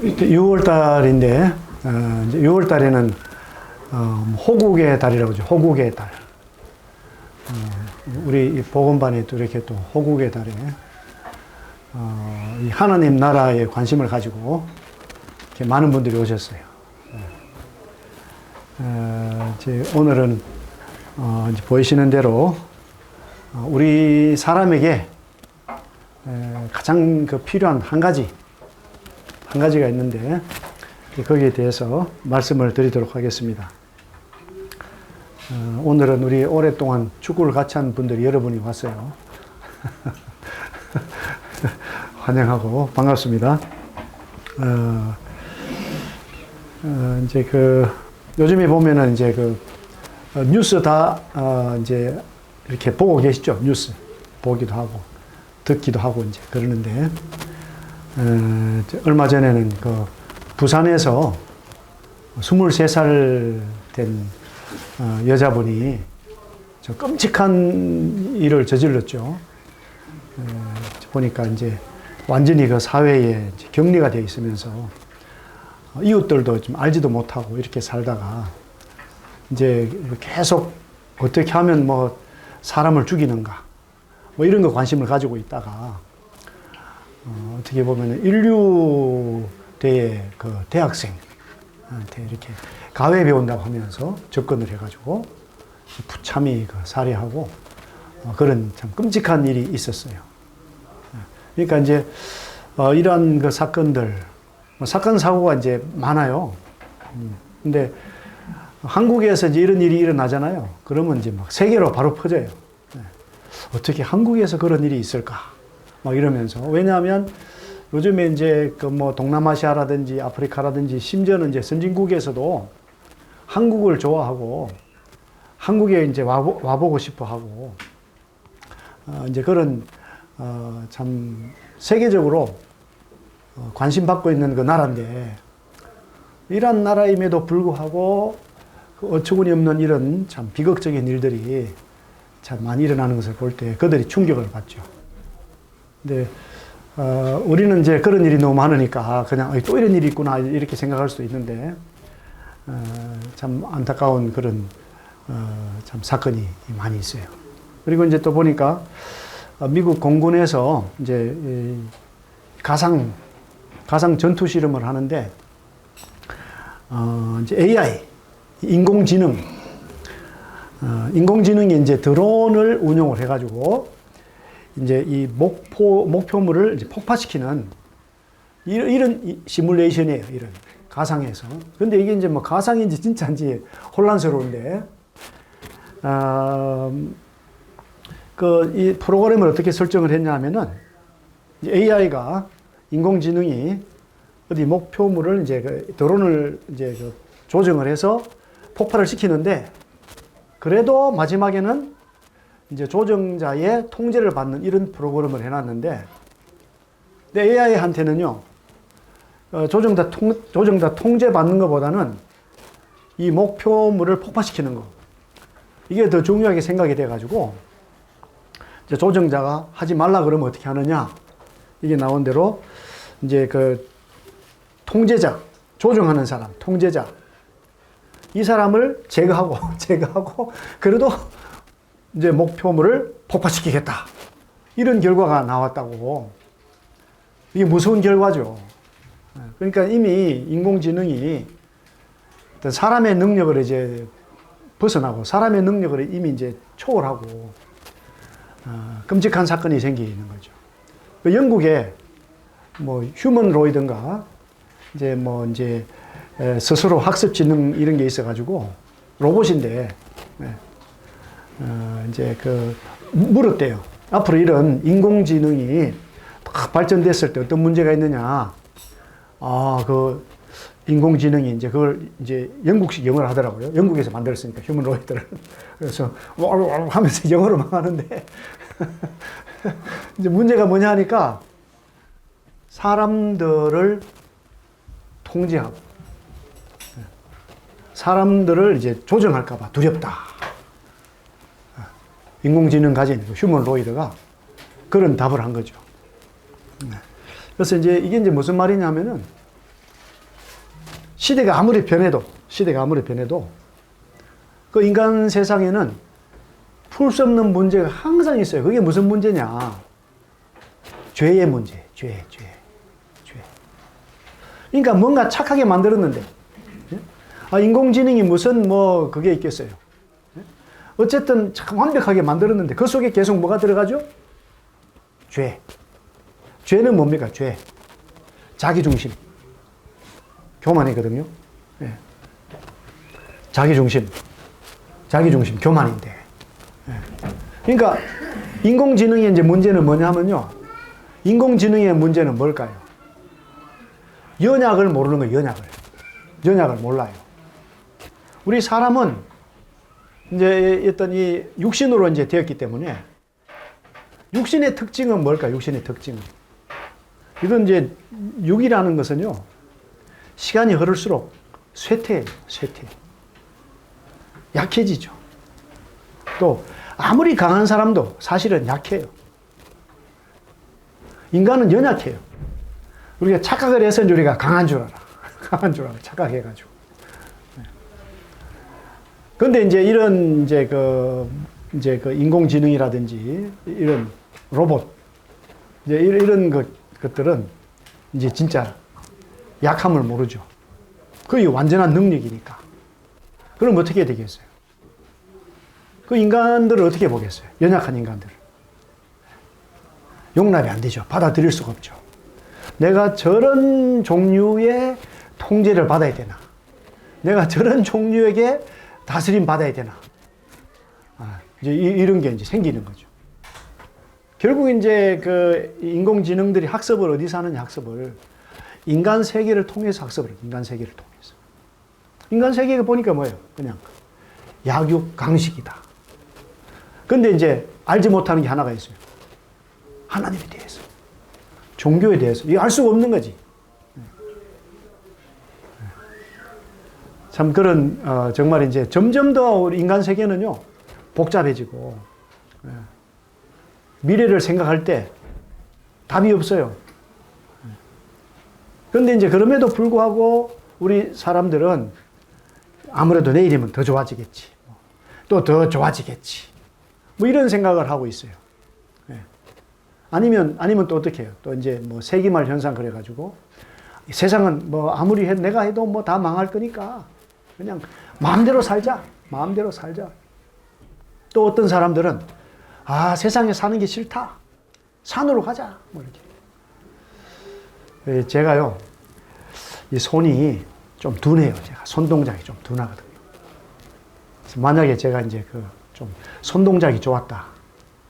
6월 달인데, 이제 6월 달에는 호국의 달이라고 하죠. 호국의 달. 우리 복음반에 또 이렇게 또 호국의 달에 이 하나님 나라에 관심을 가지고 이렇게 많은 분들이 오셨어요. 이제 오늘은 이제 보이시는 대로 우리 사람에게 가장 필요한 한 가지가 있는데 거기에 대해서 말씀을 드리도록 하겠습니다. 오늘은 우리 오랫동안 축구를 같이 한 분들이 여러분이 왔어요. 환영하고 반갑습니다. 이제 요즘에 보면은 이제 뉴스 다 이제 이렇게 보고 계시죠? 뉴스 보기도 하고 듣기도 하고 이제 그러는데 얼마 전에는 부산에서 23살 된 여자분이 저 끔찍한 일을 저질렀죠. 보니까 이제 완전히 사회에 격리가 되어 있으면서 이웃들도 좀 알지도 못하고 이렇게 살다가 이제 계속 어떻게 하면 사람을 죽이는가 이런 거 관심을 가지고 있다가 어떻게 보면 인류대의 대학생한테 이렇게 가회 배운다고 하면서 접근을 해가지고 부참히 살해하고 그런 참 끔찍한 일이 있었어요. 그러니까 이제 이러한 사건들, 사건 사고가 이제 많아요. 근데 한국에서 이제 이런 일이 일어나잖아요. 그러면 이제 세계로 바로 퍼져요. 어떻게 한국에서 그런 일이 있을까? 이러면서. 왜냐하면 요즘에 이제 동남아시아라든지 아프리카라든지 심지어는 이제 선진국에서도 한국을 좋아하고 한국에 이제 와보고 싶어 하고 이제 그런 참 세계적으로 관심 받고 있는 나라인데 이런 나라임에도 불구하고 어처구니 없는 이런 참 비극적인 일들이 참 많이 일어나는 것을 볼 때 그들이 충격을 받죠. 근데 우리는 이제 그런 일이 너무 많으니까 그냥 또 이런 일이 있구나 이렇게 생각할 수도 있는데 참 안타까운 그런 참 사건이 많이 있어요. 그리고 이제 또 보니까 미국 공군에서 이제 가상 전투 실험을 하는데 이제 AI 인공지능이 이제 드론을 운용을 해가지고 이제 이 목표물을 이제 폭파시키는 이런 시뮬레이션이에요. 이런 가상에서. 근데 이게 이제 가상인지 진짜인지 혼란스러운데, 이 프로그램을 어떻게 설정을 했냐면은 AI가 인공지능이 어디 목표물을 이제 드론을 이제 조정을 해서 폭발을 시키는데 그래도 마지막에는 이제 조정자의 통제를 받는 이런 프로그램을 해놨는데, 근데 AI한테는요, 조정자 통제받는 것보다는 이 목표물을 폭파시키는 거. 이게 더 중요하게 생각이 돼가지고, 이제 조정자가 하지 말라 그러면 어떻게 하느냐. 이게 나온 대로, 이제 통제자, 조정하는 사람, 통제자. 이 사람을 제거하고, 그래도 이제 목표물을 폭파시키겠다. 이런 결과가 나왔다고. 이게 무서운 결과죠. 그러니까 이미 인공지능이 사람의 능력을 이제 벗어나고 사람의 능력을 이미 이제 초월하고 끔찍한 사건이 생기는 거죠. 영국에 휴먼로이드인가 이제 스스로 학습 지능 이런 게 있어가지고 로봇인데 이제 물었대요. 앞으로 이런 인공지능이 딱 발전됐을 때 어떤 문제가 있느냐. 인공지능이 이제 그걸 이제 영국식 영어를 하더라고요. 영국에서 만들었으니까 휴먼로이드를. 그래서 하면서 영어로 막 하는데 이제 문제가 뭐냐 하니까 사람들을 통제하고 사람들을 이제 조정할까봐 두렵다. 인공지능 가진 휴먼로이드가 그런 답을 한 거죠. 그래서 이제 이게 이제 무슨 말이냐면은 시대가 아무리 변해도 그 인간 세상에는 풀 수 없는 문제가 항상 있어요. 그게 무슨 문제냐? 죄의 문제, 죄. 그러니까 뭔가 착하게 만들었는데, 인공지능이 무슨 그게 있겠어요. 어쨌든 참 완벽하게 만들었는데 그 속에 계속 뭐가 들어가죠? 죄. 죄는 뭡니까? 죄. 자기중심. 교만이거든요. 예. 자기중심, 교만인데. 예. 그러니까 인공지능의 이제 문제는 뭐냐면요. 인공지능의 문제는 뭘까요? 연약을 모르는 거예요. 연약을 몰라요. 우리 사람은 이제 어떤 이 육신으로 이제 되었기 때문에 육신의 특징은 뭘까요? 육신의 특징은. 이건 이제 육이라는 것은요. 시간이 흐를수록 쇠퇴해요. 약해지죠. 또 아무리 강한 사람도 사실은 약해요. 인간은 연약해요. 우리가 착각을 해서 우리가 강한 줄 알아. 착각해가지고. 그런데 이제 이런 이제 그 인공지능이라든지 이런 로봇 이제 이런 것들은 이제 진짜 약함을 모르죠. 그게 완전한 능력이니까. 그럼 어떻게 되겠어요? 그 인간들을 어떻게 보겠어요? 연약한 인간들. 용납이 안 되죠. 받아들일 수가 없죠. 내가 저런 종류의 통제를 받아야 되나? 내가 저런 종류에게 다스림 받아야 되나? 이제 이런 게 이제 생기는 거죠. 결국 이제 그 인공지능들이 학습을 어디서 하느냐, 학습을. 인간 세계를 통해서 학습을 해요. 인간 세계를 통해서. 인간 세계가 보니까 뭐예요? 그냥 약육 강식이다. 근데 이제 알지 못하는 게 하나가 있어요. 하나님에 대해서. 종교에 대해서. 이거 알 수가 없는 거지. 참 그런 정말 이제 점점 더 우리 인간 세계는요. 복잡해지고 미래를 생각할 때 답이 없어요. 그런데 이제 그럼에도 불구하고 우리 사람들은 아무래도 내일이면 더 좋아지겠지. 또 더 좋아지겠지. 뭐 이런 생각을 하고 있어요. 아니면 또 어떻게 해요? 또 이제 뭐 세기말 현상 그래가지고 세상은 뭐 아무리 내가 해도 뭐 다 망할 거니까 그냥 마음대로 살자. 또 어떤 사람들은 세상에 사는 게 싫다. 산으로 가자. 뭐 이렇게. 제가요, 이 손이 좀 둔해요. 제가 손 동작이 좀 둔하거든요. 그래서 만약에 제가 이제 좀 손 동작이 좋았다.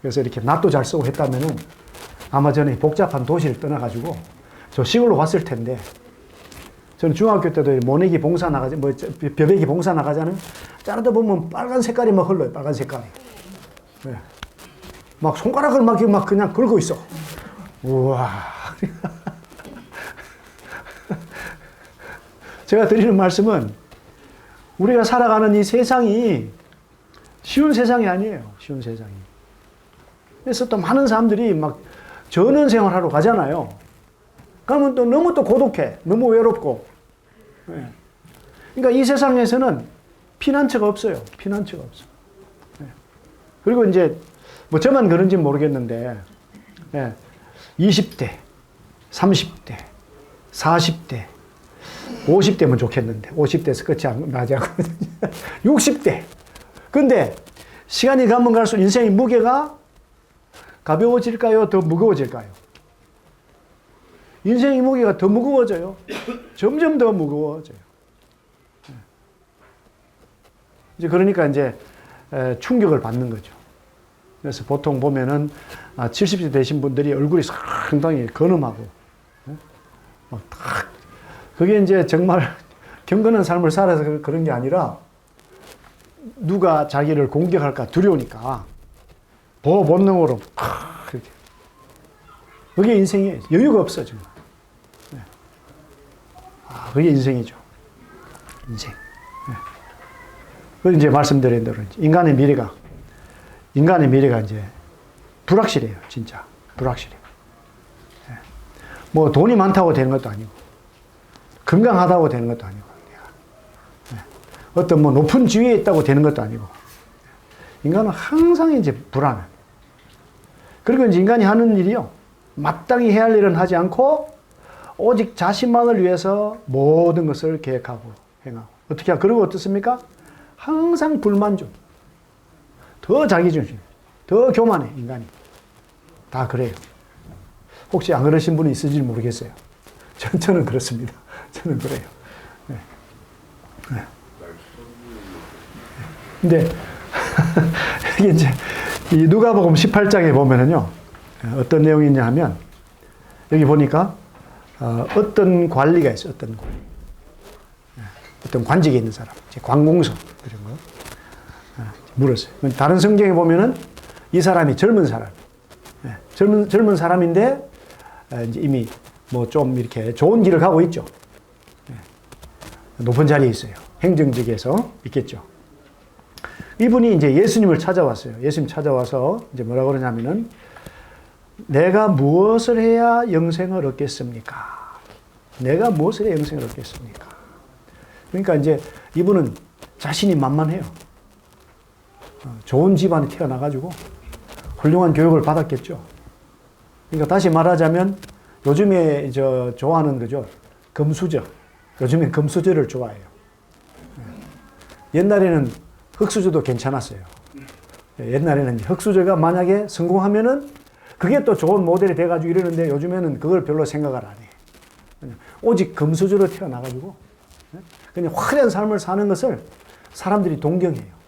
그래서 이렇게 낫도 잘 쓰고 했다면은 아마 저는 복잡한 도시를 떠나가지고 저 시골로 왔을 텐데, 저는 중학교 때도 모내기 봉사 나가지, 벼베기 봉사 나가잖아요. 자르다 보면 빨간 색깔이 막 흘러요. 빨간 색깔이. 네. 막 손가락을 막 그냥 긁고 있어. 우와. 제가 드리는 말씀은 우리가 살아가는 이 세상이 쉬운 세상이 아니에요. 쉬운 세상이. 그래서 또 많은 사람들이 막 전원 생활하러 가잖아요. 그러면 또 너무 또 고독해. 너무 외롭고. 네. 그러니까 이 세상에서는 피난처가 없어요. 피난처가 없어. 네. 그리고 이제 뭐 저만 그런지 모르겠는데, 네. 20대, 30대, 40대, 50대면 좋겠는데, 50대에서 끝이 안 나지 않거든요. 60대. 근데 시간이 가면 갈수록 인생의 무게가 가벼워질까요? 더 무거워질까요? 인생의 무게가 더 무거워져요. 점점 더 무거워져요. 이제 그러니까 이제 충격을 받는 거죠. 그래서 보통 보면은 70세 되신 분들이 얼굴이 상당히 건음하고, 막 딱, 그게 이제 정말 경건한 삶을 살아서 그런 게 아니라 누가 자기를 공격할까 두려우니까 보호 본능으로 그렇게. 그게 인생이에요. 여유가 없어, 정말. 네. 그게 인생이죠. 인생. 네. 그 이제 말씀드린 대로 인간의 미래가 이제 불확실해요, 진짜. 불확실해요. 네. 뭐 돈이 많다고 되는 것도 아니고, 건강하다고 되는 것도 아니고, 어떤 뭐 높은 지위에 있다고 되는 것도 아니고, 인간은 항상 이제 불안해. 그리고 이제 인간이 하는 일이요, 마땅히 해야 할 일은 하지 않고 오직 자신만을 위해서 모든 것을 계획하고 행하고. 어떻게 하고, 그리고 어떻습니까? 항상 불만족. 더 자기중심, 더 교만해, 인간이. 다 그래요. 혹시 안 그러신 분이 있을지 모르겠어요. 저는 그렇습니다. 저는 그래요. 네. 네. 근데, 이게 이제, 이 누가복음 18장에 보면은요, 어떤 내용이 있냐 하면, 여기 보니까, 어떤 관리가 있어요, 어떤 관리. 어떤 관직에 있는 사람, 관공서, 이런 거. 물었어요. 다른 성경에 보면은, 이 사람이 젊은 사람. 젊은 사람인데, 이제 이미 뭐 좀 이렇게 좋은 길을 가고 있죠. 높은 자리에 있어요. 행정직에서 있겠죠. 이분이 이제 예수님을 찾아왔어요. 예수님 찾아와서 이제 뭐라고 그러냐면은, 내가 무엇을 해야 영생을 얻겠습니까? 내가 무엇을 해야 영생을 얻겠습니까? 그러니까 이제 이분은 자신이 만만해요. 좋은 집안에 태어나가지고 훌륭한 교육을 받았겠죠. 그러니까 다시 말하자면 요즘에 좋아하는 거죠. 금수저. 요즘에 금수저를 좋아해요. 옛날에는 흙수저도 괜찮았어요. 옛날에는 흙수저가 만약에 성공하면은 그게 또 좋은 모델이 돼가지고 이러는데, 요즘에는 그걸 별로 생각을 안 해. 오직 금수저로 태어나가지고 그냥 화려한 삶을 사는 것을 사람들이 동경해요.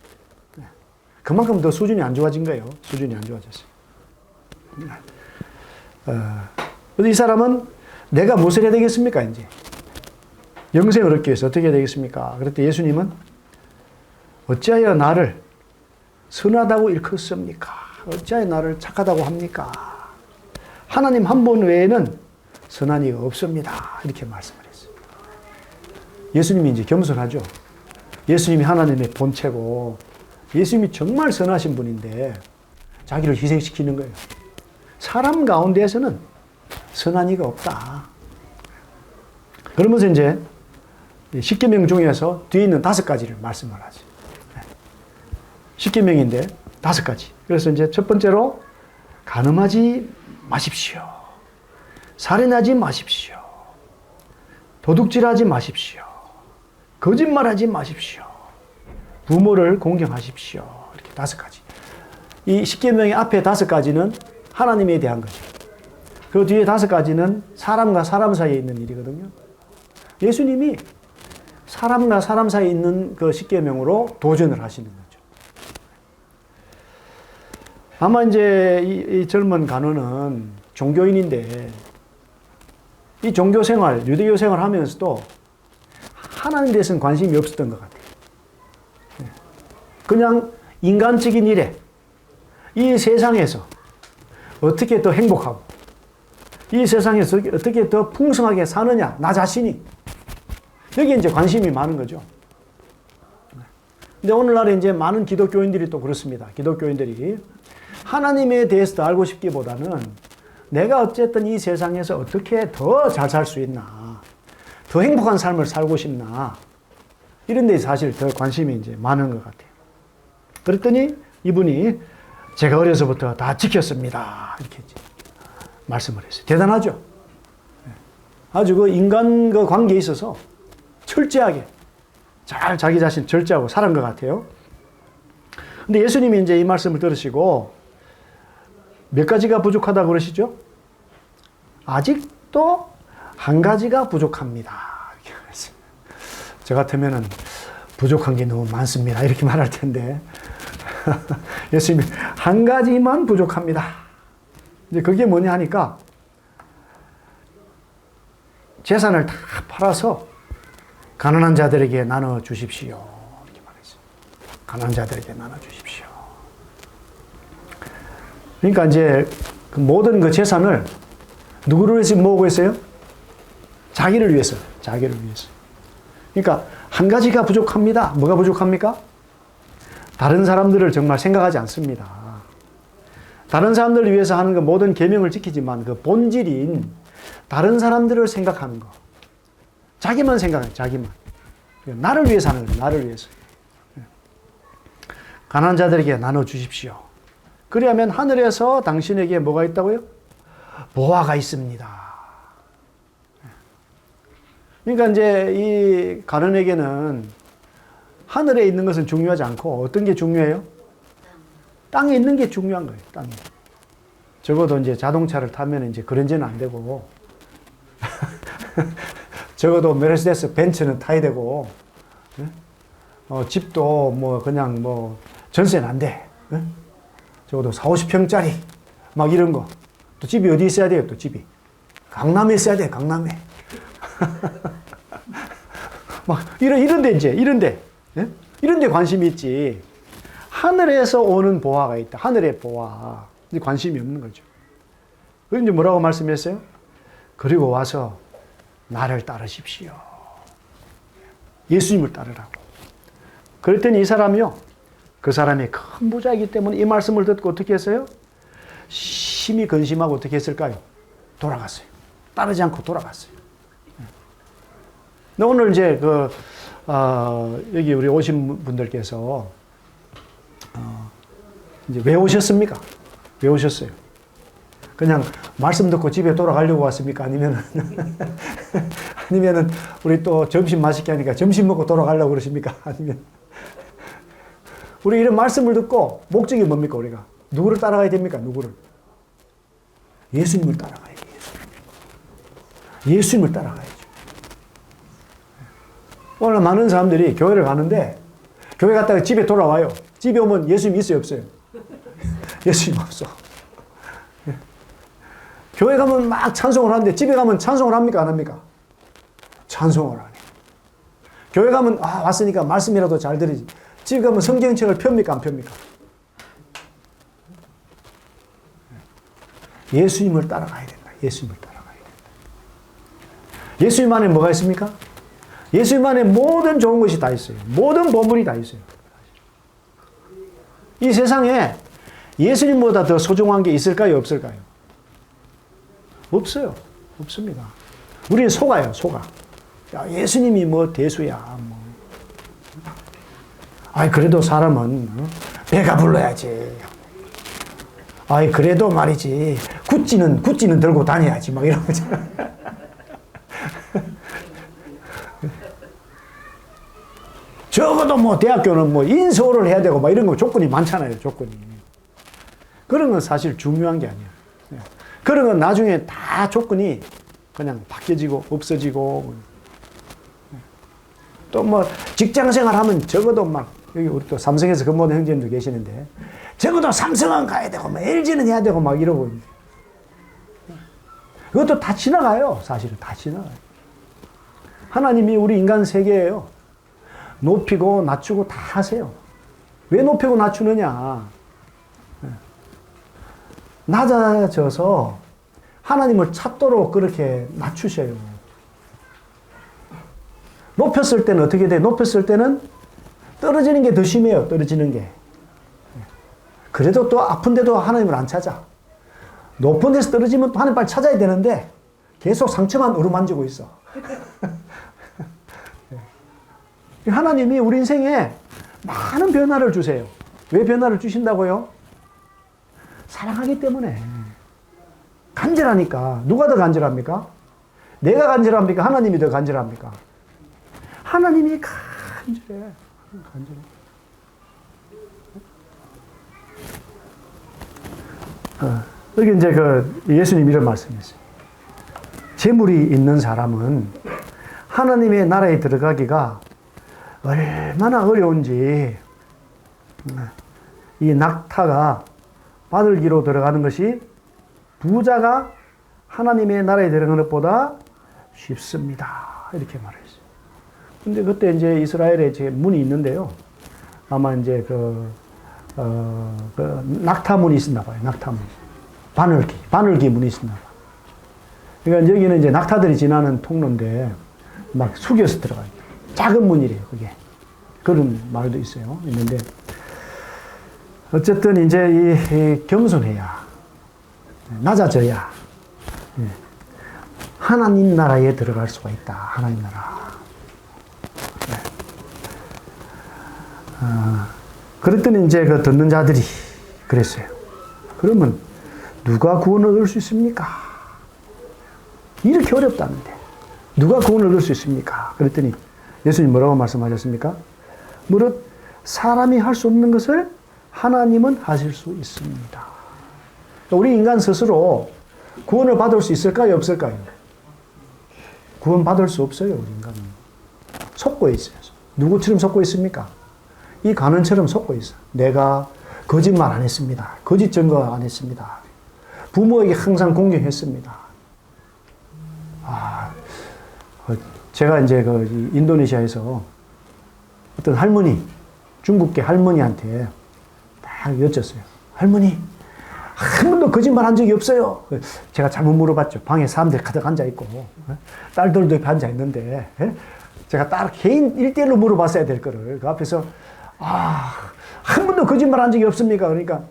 그만큼 더 수준이 안 좋아진 거예요. 수준이 안 좋아졌어요. 이 사람은 내가 무엇을 해야 되겠습니까? 이제 영생을 얻기 위해서 어떻게 해야 되겠습니까? 그랬더니 예수님은 어찌하여 나를 선하다고 일컫습니까? 어찌하여 나를 착하다고 합니까? 하나님 한 분 외에는 선한 이가 없습니다. 이렇게 말씀을 했어요. 예수님이 이제 겸손하죠. 예수님이 하나님의 본체고, 예수님이 정말 선하신 분인데 자기를 희생시키는 거예요. 사람 가운데에서는 선한 이가 없다. 그러면서 이제 십계명 중에서 뒤에 있는 5가지를 말씀을 하죠. 십계명인데 5가지. 그래서 이제 첫 번째로 간음하지 마십시오. 살인하지 마십시오. 도둑질하지 마십시오. 거짓말하지 마십시오. 부모를 공경하십시오. 이렇게 5가지. 이 십계명의 앞에 5가지는 하나님에 대한 거죠. 그 뒤에 5가지는 사람과 사람 사이에 있는 일이거든요. 예수님이 사람과 사람 사이에 있는 그 십계명으로 도전을 하시는 거죠. 아마 이제 이 젊은 간호는 종교인인데, 이 종교 생활, 유대교 생활 하면서도 하나님에 대해서는 관심이 없었던 것 같아요. 그냥 인간적인 일에, 이 세상에서 어떻게 더 행복하고, 이 세상에서 어떻게 더 풍성하게 사느냐, 나 자신이. 여기에 이제 관심이 많은 거죠. 근데 오늘날에 이제 많은 기독교인들이 또 그렇습니다. 기독교인들이 하나님에 대해서 더 알고 싶기보다는 내가 어쨌든 이 세상에서 어떻게 더 잘 살 수 있나, 더 행복한 삶을 살고 싶나, 이런 데 사실 더 관심이 이제 많은 것 같아요. 그랬더니 이분이 제가 어려서부터 다 지켰습니다. 이렇게 이제 말씀을 했어요. 대단하죠? 아주 그 인간 그 관계에 있어서 철저하게 잘 자기 자신 절제하고 살은 것 같아요. 근데 예수님이 이제 이 말씀을 들으시고 몇 가지가 부족하다고 그러시죠? 아직도 한 가지가 부족합니다. 이렇게 말했어요. 저 같으면은 부족한 게 너무 많습니다. 이렇게 말할 텐데. 예수님이 한 가지만 부족합니다. 이제 그게 뭐냐 하니까 재산을 다 팔아서 가난한 자들에게 나눠 주십시오. 이렇게 말했어요. 가난한 자들에게 나눠 주십시오. 그러니까 이제 그 모든 그 재산을 누구를 위해서 모으고 있어요? 자기를 위해서. 자기를 위해서. 그러니까 한 가지가 부족합니다. 뭐가 부족합니까? 다른 사람들을 정말 생각하지 않습니다. 다른 사람들을 위해서 하는 그 모든 계명을 지키지만 그 본질인 다른 사람들을 생각하는 거. 자기만 생각해요. 자기만. 나를 위해서 하는 거예요. 나를 위해서. 가난한 자들에게 나눠주십시오. 그리하면 하늘에서 당신에게 뭐가 있다고요? 보화가 있습니다. 그러니까 이제 이 가난에게는 하늘에 있는 것은 중요하지 않고 어떤 게 중요해요? 땅에 있는 게 중요한 거예요. 땅에. 적어도 이제 자동차를 타면 이제 그런지는 안 되고 적어도 메르세데스 벤츠는 타야 되고 집도 뭐 그냥 뭐 전세는 안 돼. 적어도 40, 50평짜리 막 이런 거. 또 집이 어디 있어야 돼요? 또 집이 강남에 있어야 돼. 강남에. 막 이런데 이제 이런데 관심이 있지. 하늘에서 오는 보화가 있다. 하늘의 보화. 관심이 없는 거죠. 그럼 이제 뭐라고 말씀했어요? 그리고 와서 나를 따르십시오. 예수님을 따르라고. 그랬더니 이 사람이요. 그 사람이 큰 부자이기 때문에 이 말씀을 듣고 어떻게 했어요? 심히 근심하고 어떻게 했을까요? 돌아갔어요. 따르지 않고 돌아갔어요. 근데 오늘 이제 여기 우리 오신 분들께서 이제 왜 오셨습니까? 왜 오셨어요? 그냥 말씀 듣고 집에 돌아가려고 왔습니까? 아니면은 우리 또 점심 맛있게 하니까 점심 먹고 돌아가려고 그러십니까? 아니면 우리 이런 말씀을 듣고 목적이 뭡니까? 우리가 누구를 따라가야 됩니까? 누구를? 예수님을 따라가야 돼요. 예수님을 따라가야죠. 오늘 많은 사람들이 교회를 가는데 교회 갔다가 집에 돌아와요. 집에 오면 예수님 있어요? 없어요? 예수님 없어. 교회 가면 막 찬송을 하는데 집에 가면 찬송을 합니까? 안 합니까? 찬송을 안 해요. 교회 가면 왔으니까 말씀이라도 잘 들으지. 집에 가면 성경책을 펴입니까? 안 펴입니까? 예수님을 따라가야 된다. 예수님을 따라가야 된다. 예수님 안에 뭐가 있습니까? 예수님 안에 모든 좋은 것이 다 있어요. 모든 보물이 다 있어요. 이 세상에 예수님보다 더 소중한 게 있을까요? 없을까요? 없어요. 없습니다. 우리는 속아요. 속아. 야, 예수님이 뭐 대수야. 뭐. 아이 그래도 사람은 배가 불러야지. 아이 그래도 말이지. 구찌는 들고 다녀야지. 막 이런 거죠. 적어도 뭐 대학교는 뭐 인서울을 해야 되고 막 이런 거 조건이 많잖아요. 조건이. 그런 건 사실 중요한 게 아니에요. 그런 건 나중에 다 조건이 그냥 바뀌어지고 없어지고 또 뭐 직장 생활하면 적어도 막 여기 우리 또 삼성에서 근무하는 형제님도 계시는데 적어도 삼성은 가야 되고 뭐 LG는 해야 되고 막 이러고 그것도 다 지나가요. 사실은 다 지나가요. 하나님이 우리 인간 세계예요. 높이고 낮추고 다 하세요. 왜 높이고 낮추느냐? 낮아져서 하나님을 찾도록 그렇게 낮추셔요. 높였을 때는 어떻게 돼? 높였을 때는 떨어지는 게 더 심해요. 떨어지는 게. 그래도 또 아픈데도 하나님을 안 찾아. 높은 데서 떨어지면 또 하나님 빨리 찾아야 되는데 계속 상처만 어루만지고 있어. 하나님이 우리 인생에 많은 변화를 주세요. 왜 변화를 주신다고요? 사랑하기 때문에. 간절하니까. 누가 더 간절합니까? 내가 간절합니까? 하나님이 더 간절합니까? 하나님이 간절해. 간절해. 여기 이제 예수님 이런 말씀이었어요. 재물이 있는 사람은 하나님의 나라에 들어가기가 얼마나 어려운지 이 낙타가 바늘기로 들어가는 것이 부자가 하나님의 나라에 들어가는 것보다 쉽습니다. 이렇게 말했어요. 근데 그때 이제 이스라엘에 제 문이 있는데요. 아마 이제 낙타문이 있었나 봐요. 낙타문. 바늘기 문이 있었나 봐요. 그러니까 여기는 이제 낙타들이 지나는 통로인데 막 숙여서 들어가요. 작은 문이래요, 그게. 그런 말도 있어요. 있는데. 어쨌든 이제 이 겸손해야, 낮아져야, 하나님 나라에 들어갈 수가 있다. 하나님 나라. 그랬더니 이제 그 듣는 자들이 그랬어요. 그러면 누가 구원을 얻을 수 있습니까? 이렇게 어렵다는데 누가 구원을 얻을 수 있습니까? 그랬더니 예수님 뭐라고 말씀하셨습니까? 무릇 사람이 할 수 없는 것을 하나님은 하실 수 있습니다. 우리 인간 스스로 구원을 받을 수 있을까요? 없을까요? 구원 받을 수 없어요. 우리 인간은. 속고 있어요. 누구처럼 속고 있습니까? 이 간원처럼 속고 있어요. 내가 거짓말 안 했습니다. 거짓 증거 안 했습니다. 부모에게 항상 공경했습니다. 제가 이제 그 인도네시아에서 어떤 할머니, 중국계 할머니한테 딱 여쭸어요. 할머니, 한 번도 거짓말 한 적이 없어요. 제가 잘못 물어봤죠. 방에 사람들 가득 앉아있고, 딸들도 옆에 앉아있는데, 제가 딸 개인 1대1로 물어봤어야 될 거를, 그 앞에서, 한 번도 거짓말 한 적이 없습니까? 그러니까,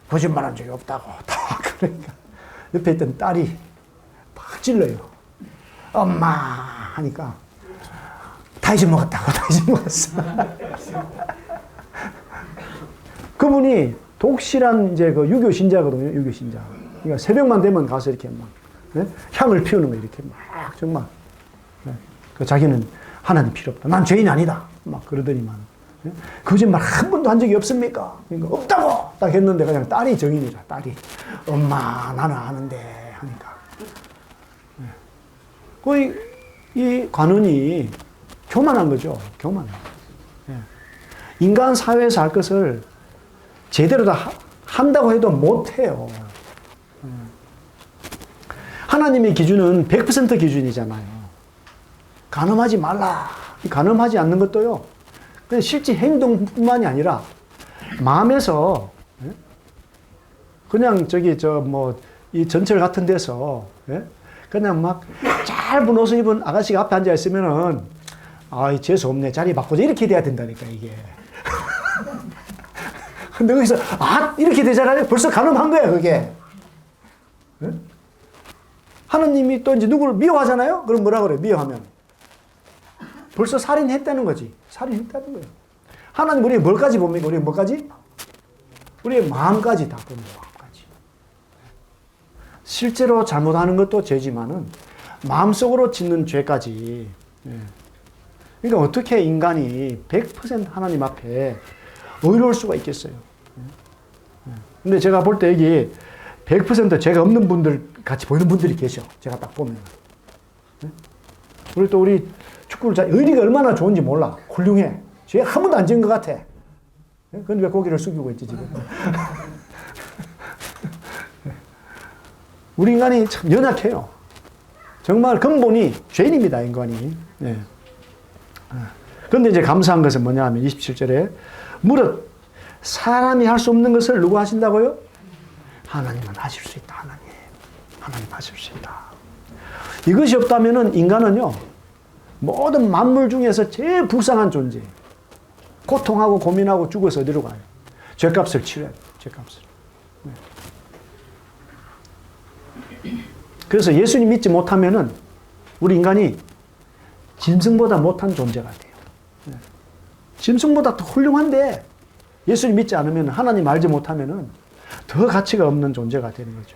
거짓말 한 적이 없다고. 그러니까, 옆에 있던 딸이 막 찔러요. 엄마! 하니까, 다 잊어먹었다고, 다 잊어먹었어. 그분이 독실한 이제 그 유교 신자거든요, 유교 신자. 그러니까 새벽만 되면 가서 이렇게 막, 향을 피우는 거 이렇게 막, 정말. 그 자기는 하나님 필요 없다. 난 죄인 아니다. 막 그러더니만. 거짓말 한 번도 한 적이 없습니까? 그러니까 없다고! 딱 했는데 그냥 딸이 정인이라, 딸이. 엄마, 나는 아는데. 하니까. 이 관원이 교만한 거죠. 교만. 인간 사회에서 할 것을 제대로 다 한다고 해도 못해요. 하나님의 기준은 100% 기준이잖아요. 간음하지 말라. 간음하지 않는 것도요. 실제 행동뿐만이 아니라 마음에서 그냥 이 전철 같은 데서 그냥 막 짧은 옷을 입은 아가씨가 앞에 앉아 있으면은 재수 없네. 자리 바꾸자. 이렇게 돼야 된다니까, 이게. 근데 거기서, 이렇게 되잖아요. 벌써 간음한 거야, 그게. 하나님이 또 이제 누구를 미워하잖아요? 그럼 뭐라 그래, 미워하면? 벌써 살인했다는 거지. 살인했다는 거예요. 하나님 우리의 뭘까지 봅니까? 우리의 뭐까지? 우리의 마음까지 다 봅니다, 마음까지. 실제로 잘못하는 것도 죄지만은, 마음속으로 짓는 죄까지. 그러니까 어떻게 인간이 100% 하나님 앞에 의로울 수가 있겠어요. 근데 제가 볼 때 여기 100% 죄가 없는 분들 같이 보이는 분들이 계셔. 제가 딱 보면. 우리 또 우리 축구를 의리가 얼마나 좋은지 몰라. 훌륭해. 죄 한 번도 안 지은 것 같아. 근데 왜 고개를 숙이고 있지, 지금? 우리 인간이 참 연약해요. 정말 근본이 죄인입니다, 인간이. 그런데 이제 감사한 것은 뭐냐 하면 27절에 무릇 사람이 할 수 없는 것을 누가 하신다고요? 하나님은 하실 수 있다. 하나님 하실 수 있다. 이것이 없다면은 인간은요, 모든 만물 중에서 제일 불쌍한 존재. 고통하고 고민하고 죽어서 어디로 가요? 죄값을 치러야 돼요. 죄값을. 그래서 예수님 믿지 못하면은 우리 인간이 짐승보다 못한 존재가 돼요. 짐승보다 더 훌륭한데 예수님 믿지 않으면, 하나님 알지 못하면은 더 가치가 없는 존재가 되는 거죠.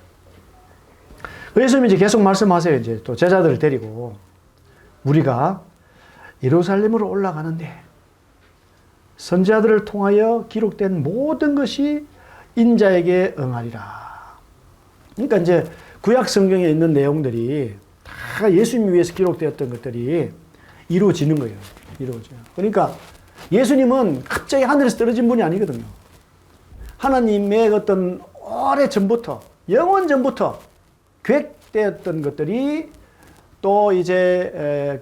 예수님이 이제 계속 말씀하세요. 이제 또 제자들을 데리고 우리가 예루살렘으로 올라가는데 선지자들을 통하여 기록된 모든 것이 인자에게 응하리라. 그러니까 이제 구약 성경에 있는 내용들이 다 예수님 위해서 기록되었던 것들이 이루어지는 거예요. 이루어져요. 그러니까 예수님은 갑자기 하늘에서 떨어진 분이 아니거든요. 하나님의 어떤 오래 전부터, 영원 전부터 계획되었던 것들이 또 이제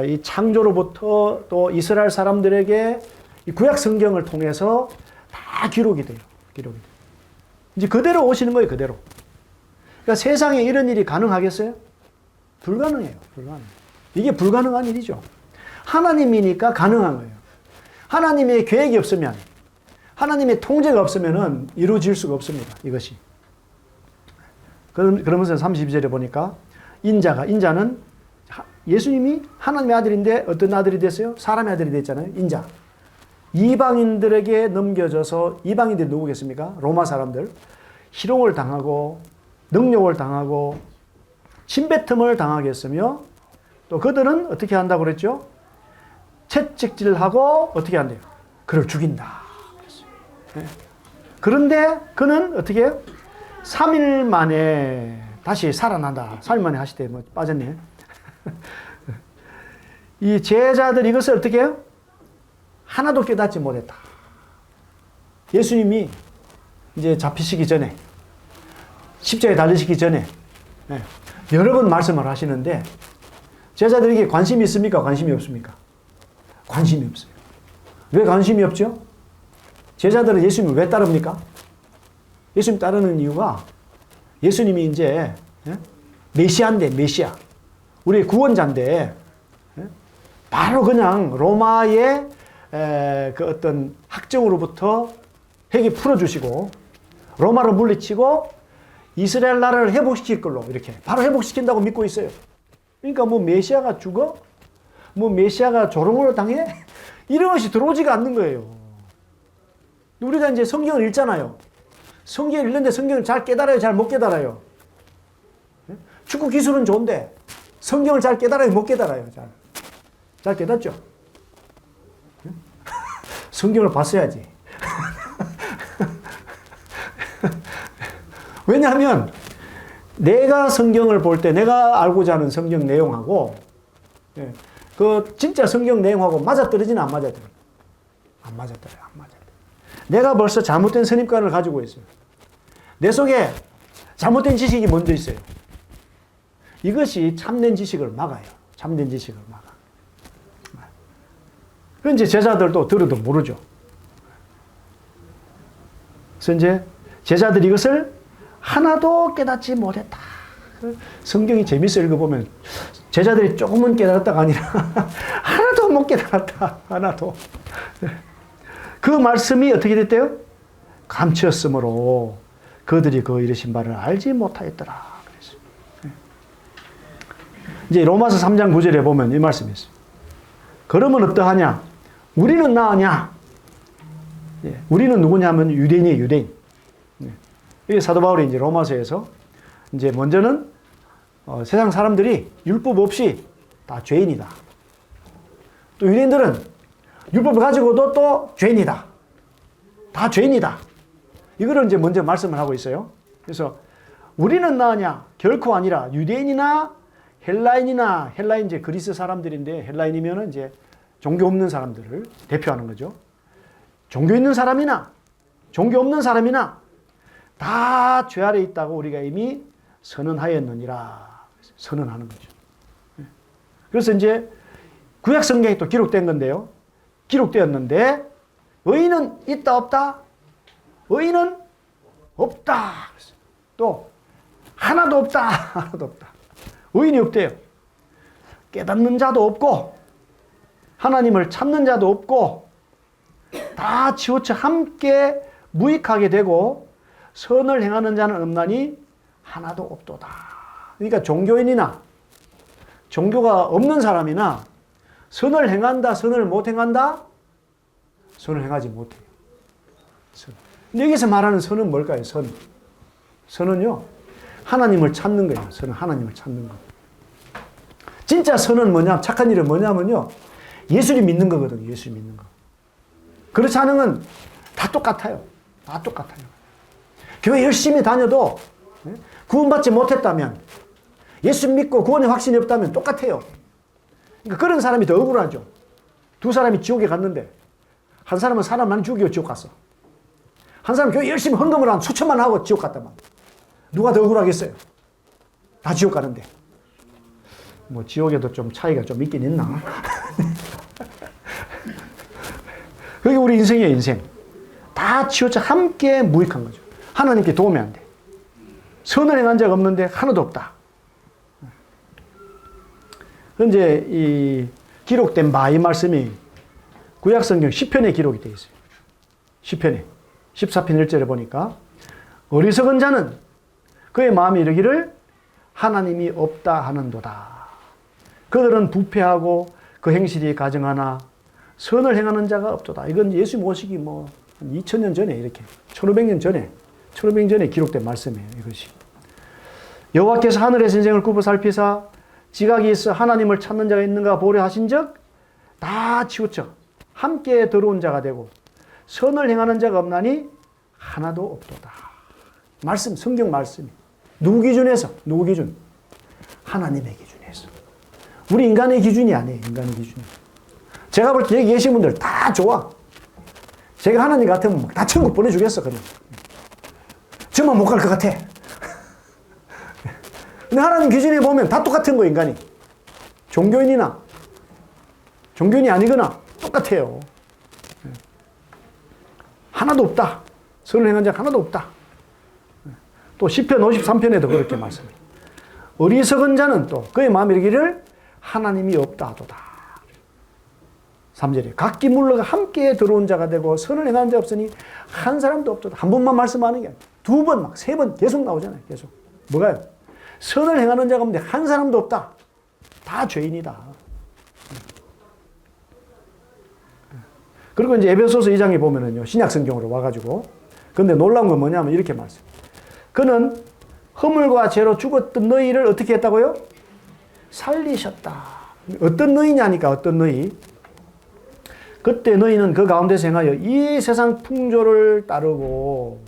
이 창조로부터 또 이스라엘 사람들에게 이 구약 성경을 통해서 다 기록이 돼요. 기록이 돼요. 이제 그대로 오시는 거예요, 그대로. 그러니까 세상에 이런 일이 가능하겠어요? 불가능해요. 이게 불가능한 일이죠. 하나님이니까 가능한 거예요. 하나님의 계획이 없으면, 하나님의 통제가 없으면 이루어질 수가 없습니다. 이것이. 그러면서 32절에 보니까 인자는 예수님이 하나님의 아들인데 어떤 아들이 됐어요? 사람의 아들이 됐잖아요. 인자. 이방인들에게 넘겨져서, 이방인들이 누구겠습니까? 로마 사람들. 희롱을 당하고 능욕을 당하고 침뱉음을 당하겠으며, 또 그들은 어떻게 한다고 그랬죠? 채찍질하고 어떻게 한대요? 그를 죽인다. 그런데 그는 어떻게 해요? 3일 만에 다시 살아난다. 3일 만에 하시대. 뭐 빠졌네. 이 제자들이 이것을 어떻게 해요? 하나도 깨닫지 못했다. 예수님이 이제 잡히시기 전에, 십자가에 달리시기 전에 여러 번 말씀을 하시는데, 제자들에게 관심이 있습니까? 관심이 없습니까? 관심이 없어요. 왜 관심이 없죠? 제자들은 예수님을 왜 따릅니까? 예수님 따르는 이유가, 예수님이 이제 메시아인데, 메시아. 우리의 구원자인데, 바로 그냥 로마의 그 어떤 학정으로부터 핵이 풀어주시고, 로마로 물리치고, 이스라엘 나라를 회복시킬 걸로, 이렇게 바로 회복시킨다고 믿고 있어요. 그러니까 뭐 메시아가 죽어? 뭐 메시아가 조롱을 당해? 이런 것이 들어오지가 않는 거예요. 우리가 이제 성경을 읽잖아요. 성경을 읽는데 성경을 잘 깨달아요? 잘 못 깨달아요? 축구 기술은 좋은데 성경을 잘 깨달아요? 못 깨달아요? 잘 깨닫죠? 성경을 봤어야지. 왜냐하면 내가 성경을 볼 때 내가 알고자 하는 성경 내용하고 그 진짜 성경 내용하고 맞아떨어지나 안 맞아떨어요? 안 맞아떨어요. 안 맞아떨어요. 내가 벌써 잘못된 선입관을 가지고 있어요. 내 속에 잘못된 지식이 먼저 있어요. 이것이 참된 지식을 막아요. 참된 지식을 막아. 그럼 이제 제자들도 들어도 모르죠. 그래서 이제 제자들이 이것을 하나도 깨닫지 못했다. 성경이 재밌어 읽어보면 제자들이 조금은 깨달았다가 아니라 하나도 못 깨달았다. 하나도. 그 말씀이 어떻게 됐대요? 감추었으므로 그들이 그 이르신 바를 알지 못하였더라. 그랬어요. 이제 로마서 3장 9절에 보면 이 말씀이 있어요. 그러면 어떠하냐? 우리는 나으냐? 우리는 누구냐면 유대인이에요, 유대인. 이게 사도 바울이 이제 로마서에서 이제 먼저는 세상 사람들이 율법 없이 다 죄인이다. 또 유대인들은 율법을 가지고도 또 죄인이다. 다 죄인이다. 이거를 이제 먼저 말씀을 하고 있어요. 그래서 우리는 나으냐? 결코 아니라 유대인이나 헬라인이나, 헬라인 이제 그리스 사람들인데, 헬라인이면은 이제 종교 없는 사람들을 대표하는 거죠. 종교 있는 사람이나 종교 없는 사람이나 다 죄 아래 있다고 우리가 이미 선언하였느니라. 선언하는 거죠. 그래서 이제 구약 성경에 또 기록된 건데요. 기록되었는데 의인은 있다 없다? 의인은 없다. 또 하나도 없다. 하나도 없다. 의인이 없대요. 깨닫는 자도 없고 하나님을 찾는 자도 없고 다 치우쳐 함께 무익하게 되고 선을 행하는 자는 없나니 하나도 없도다. 그러니까 종교인이나 종교가 없는 사람이나 선을 행한다, 선을 못 행한다? 선을 행하지 못해요. 선. 근데 여기서 말하는 선은 뭘까요? 선. 선은요, 하나님을 찾는 거예요. 선은 하나님을 찾는 거. 진짜 선은 뭐냐, 착한 일은 뭐냐면요, 예수를 믿는 거거든요. 예수 믿는 거. 그렇지 않은 건 다 똑같아요. 다 똑같아요. 교회 열심히 다녀도 구원받지 못했다면, 예수 믿고 구원의 확신이 없다면 똑같아요. 그러니까 그런 사람이 더 억울하죠. 두 사람이 지옥에 갔는데 한 사람은 사람만 죽이고 지옥 갔어. 한 사람은 교회 열심히 헌금을 한 수천만 하고 지옥 갔단 말이야. 누가 더 억울하겠어요? 다 지옥 가는데. 뭐 지옥에도 좀 차이가 좀 있긴 있나? 그게 우리 인생이에요, 인생. 다 치우쳐 함께 무익한 거죠. 하나님께 도움이 안 돼. 선을 행한 자가 없는데 하나도 없다. 현재 이 기록된 바 이 말씀이 구약성경 시편에 기록이 되어 있어요. 시편에 14편 1절에 보니까 어리석은 자는 그의 마음이 이르기를 하나님이 없다 하는도다. 그들은 부패하고 그 행실이 가증하나 선을 행하는 자가 없도다. 이건 예수 모시기 뭐 2000년 전에 이렇게 1500년 전에 기록된 말씀이에요. 이것이. 여호와께서 하늘의 선생을 굽어 살피사 지각이 있어 하나님을 찾는 자가 있는가 보려 하신즉 다 치우쳐 함께 들어온 자가 되고 선을 행하는 자가 없나니 하나도 없도다. 말씀, 성경 말씀이. 누구 기준에서? 누구 기준? 하나님의 기준에서. 우리 인간의 기준이 아니에요. 인간의 기준이. 제가 볼 때 여기 계신 분들 다 좋아. 제가 하나님 같으면 다 천국 보내주겠어. 그냥. 저만 못 갈 것 같아. 근데 하나님 기준에 보면 다 똑같은 거 인간이. 종교인이 아니거나 똑같아요. 하나도 없다. 선을 행한 자 하나도 없다. 또 시편 53편에도 그렇게 말씀해요. 어리석은 자는 또 그의 마음에 이르기를 하나님이 없다 하도다. 3절에 각기 물러가 함께 들어온 자가 되고 선을 행한 자 없으니 한 사람도 없도다. 한 번만 말씀하는 게 아니라 두 번, 막 세 번 계속 나오잖아요. 계속. 뭐가요? 선을 행하는 자가 없는데 한 사람도 없다. 다 죄인이다. 그리고 이제 에베소서 2장에 보면은요, 신약 성경으로 와가지고, 근데 놀라운 건 뭐냐면 이렇게 말씀. 그는 허물과 죄로 죽었던 너희를 어떻게 했다고요? 살리셨다. 어떤 너희냐니까, 어떤 너희. 그때 너희는 그 가운데서 행하여 이 세상 풍조를 따르고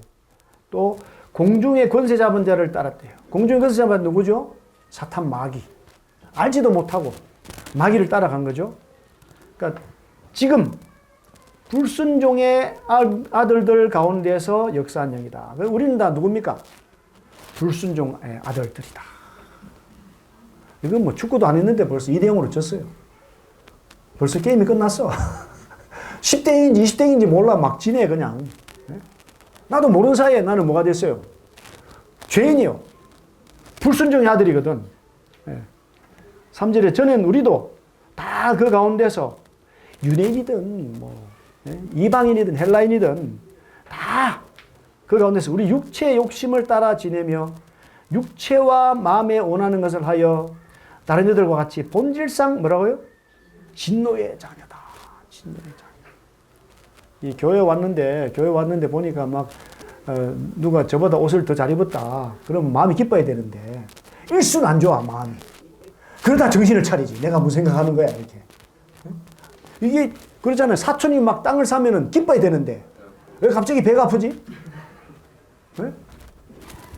또 공중의 권세 잡은 자를 따랐대요. 공중의 권세 잡은 자는 누구죠? 사탄 마귀. 알지도 못하고 마귀를 따라간 거죠. 그러니까 지금 불순종의 아들들 가운데서 역사한 영이다. 우리는 다 누굽니까? 불순종의 아들들이다. 이건 뭐 축구도 안 했는데 벌써 2대0으로 졌어요. 벌써 게임이 끝났어. 10대인지 20대인지 몰라 막 지내 그냥. 나도 모르는 사이에 나는 뭐가 됐어요? 죄인이요. 불순종의 아들이거든. 3절에 저는 우리도 다 그 가운데서 유대인이든 뭐 이방인이든 헬라인이든 다 그 가운데서 우리 육체의 욕심을 따라 지내며 육체와 마음에 원하는 것을 하여 다른 이들과 같이 본질상 뭐라고요? 진노의 자녀다. 진노의 자녀. 이 교회 왔는데 보니까 막 누가 저보다 옷을 더 잘 입었다. 그러면 마음이 기뻐야 되는데 일순 안 좋아 마음이. 그러다 정신을 차리지. 내가 무슨 생각하는 거야 이렇게. 이게 그러잖아요. 사촌이 막 땅을 사면은 기뻐야 되는데 왜 갑자기 배가 아프지?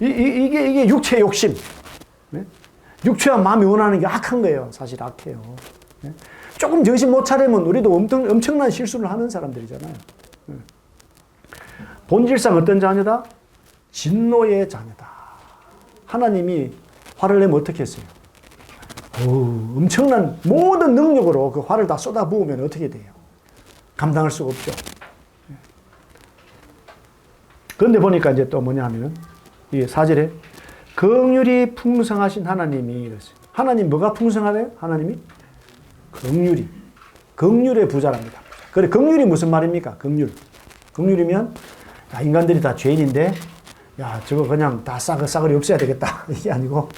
이게 육체의 욕심. 육체와 마음이 원하는 게 악한 거예요. 사실 악해요. 조금 정신 못 차리면 우리도 엄청난 실수를 하는 사람들이잖아요. 본질상 어떤 자녀다? 진노의 자녀다. 하나님이 화를 내면 어떻게 했어요? 엄청난 모든 능력으로 그 화를 다 쏟아부으면 어떻게 돼요? 감당할 수가 없죠. 그런데 보니까 이제 또 뭐냐 하면 이 4절에 긍휼이 풍성하신 하나님이 이랬어요. 하나님 뭐가 풍성하래요? 하나님이 긍휼의 부자랍니다. 그래 긍휼이 무슨 말입니까? 긍휼이면 야, 인간들이 다 죄인인데 야 저거 그냥 다 싸그리 없애야 되겠다 이게 아니고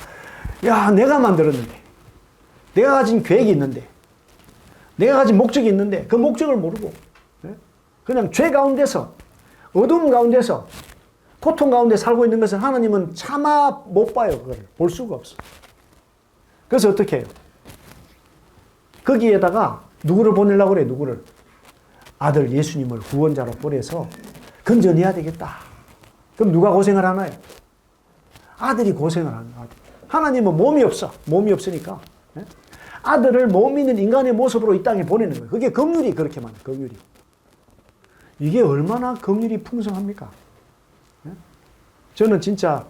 야 내가 만들었는데 내가 가진 계획이 있는데 내가 가진 목적이 있는데 그 목적을 모르고 그냥 죄 가운데서 어둠 가운데서 고통 가운데 살고 있는 것을 하나님은 차마 못 봐요. 그걸 볼 수가 없어. 그래서 어떻게 해요? 거기에다가 누구를 보내려고 그래? 누구를? 아들 예수님을 구원자로 보내서 건져내야 되겠다. 그럼 누가 고생을 하나요? 아들이 고생을 하는 거예요. 하나님은 몸이 없어. 몸이 없으니까 아들을 몸 있는 인간의 모습으로 이 땅에 보내는 거예요. 그게 긍휼이 그렇게 많아요. 긍휼이. 이게 얼마나 긍휼이 풍성합니까? 저는 진짜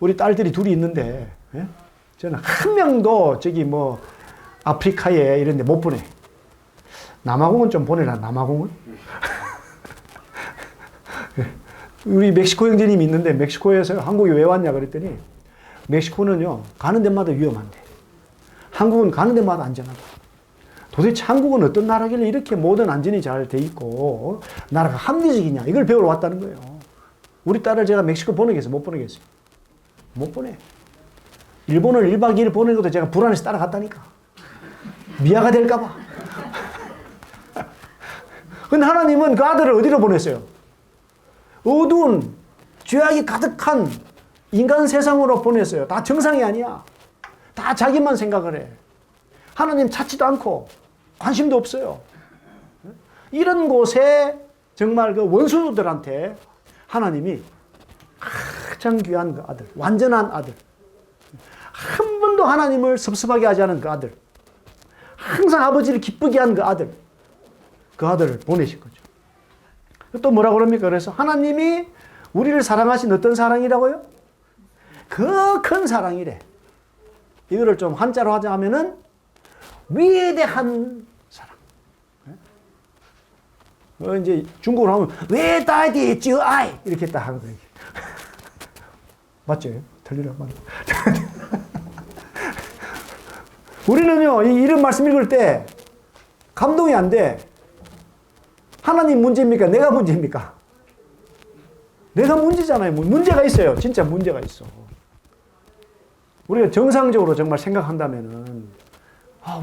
우리 딸들이 둘이 있는데 저는 한 명도 저기 뭐 아프리카에 이런 데 못 보내. 남아공은 좀 보내라. 남아공은. 우리 멕시코 형제님이 있는데 멕시코에서 한국에 왜 왔냐 그랬더니 멕시코는요 가는 데마다 위험한데 한국은 가는 데마다 안전하다. 도대체 한국은 어떤 나라길래 이렇게 모든 안전이 잘 돼 있고 나라가 합리적이냐 이걸 배우러 왔다는 거예요. 우리 딸을 제가 멕시코 보내겠어요? 못 보내겠어요? 못 보내. 일본을 1박 2일 보내는 것도 제가 불안해서 따라갔다니까. 미아가 될까 봐. 근데 하나님은 그 아들을 어디로 보냈어요? 어두운 죄악이 가득한 인간 세상으로 보냈어요. 다 정상이 아니야. 다 자기만 생각을 해. 하나님 찾지도 않고 관심도 없어요. 이런 곳에 정말 그 원수들한테 하나님이 가장 귀한 그 아들, 완전한 아들, 한 번도 하나님을 섭섭하게 하지 않은 그 아들, 항상 아버지를 기쁘게 한 그 아들을 보내신 거죠. 또 뭐라고 그럽니까? 그래서 하나님이 우리를 사랑하신 어떤 사랑이라고요? 그 큰 사랑이래. 이거를 좀 한자로 하자면은 위대한 사랑. 이제 중국어로 하면 외다이디 쯔아이 이렇게 딱 하는 거예요. 맞죠? 틀리라 맞. 우리는요 이런 말씀 읽을 때 감동이 안 돼. 하나님 문제입니까? 내가 문제입니까? 내가 문제잖아요. 문제가 있어요. 진짜 문제가 있어. 우리가 정상적으로 정말 생각한다면은